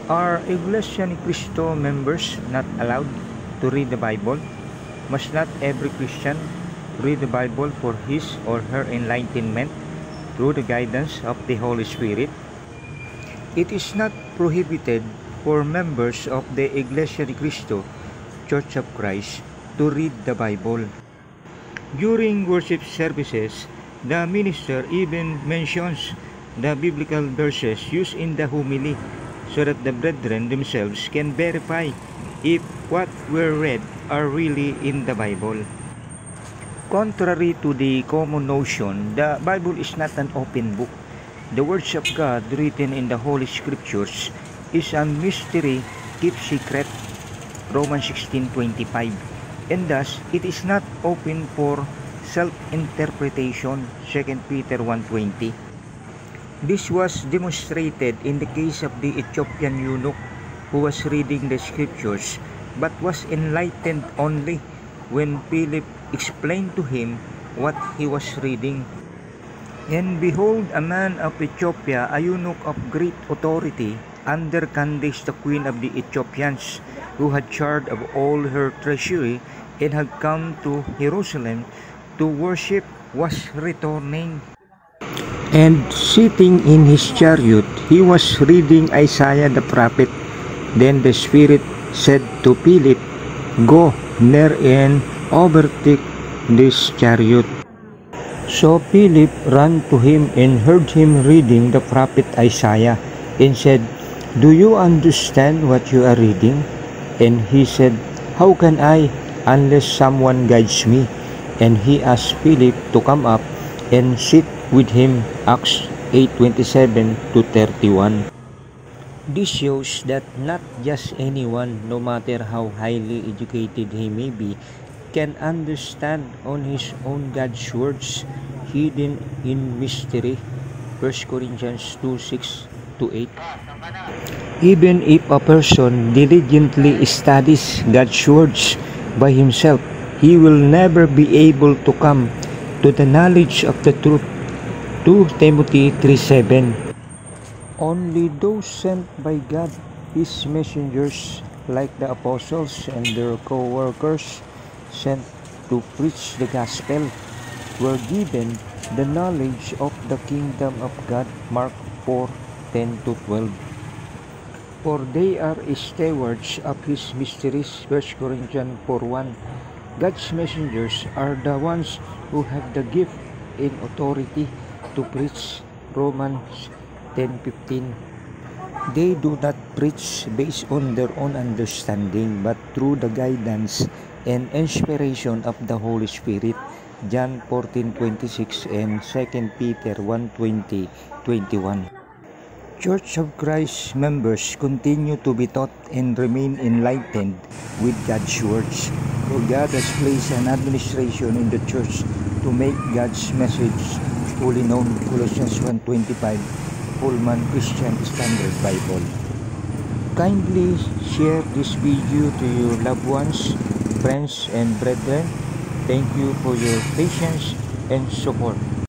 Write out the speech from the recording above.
Are Iglesia ni Cristo members not allowed to read the Bible? Must not every Christian read the Bible for his or her enlightenment through the guidance of the Holy Spirit? It is not prohibited for members of the Iglesia ni Cristo, Church of Christ, to read the Bible. During worship services, the minister even mentions the biblical verses used in the homily so that the brethren themselves can verify if what were read are really in the Bible. Contrary to the common notion, the Bible is not an open book. The words of God written in the Holy Scriptures is a mystery kept secret, Romans 16:25, and thus it is not open for self-interpretation, 2 Peter 1:20. This was demonstrated in the case of the Ethiopian eunuch who was reading the scriptures but was enlightened only when Philip explained to him what he was reading. And behold, a man of Ethiopia, a eunuch of great authority, under Candace, the queen of the Ethiopians, who had charge of all her treasury and had come to Jerusalem to worship, was returning. And sitting in his chariot, he was reading Isaiah the prophet. Then the Spirit said to Philip, "Go near and overtake this chariot." So Philip ran to him and heard him reading the prophet Isaiah, and said, "Do you understand what you are reading?" And he said, "How can I, unless someone guides me?" And he asked Philip to come up and sit with him, Acts 8:27-31. This shows that not just anyone, no matter how highly educated he may be, can understand on his own God's words hidden in mystery, 1 Corinthians 2:6-8. Even if a person diligently studies God's words by himself, he will never be able to come to the knowledge of the truth, 2 Timothy 3:7. Only those sent by God, his messengers, like the apostles and their co-workers sent to preach the gospel, were given the knowledge of the kingdom of God, Mark 4:10-12. For they are stewards of his mysteries, 1 Corinthians 4:1. God's messengers are the ones who have the gift and authority to preach, Romans 10:15. They do not preach based on their own understanding, but through the guidance and inspiration of the Holy Spirit, John 14:26 and 2 Peter 1:20-21. Church of Christ members continue to be taught and remain enlightened with God's words, for God has placed an administration in the church to make God's message fully known, Colossians 1:25, Pullman Christian Standard Bible. Kindly share this video to your loved ones, friends, and brethren. Thank you for your patience and support.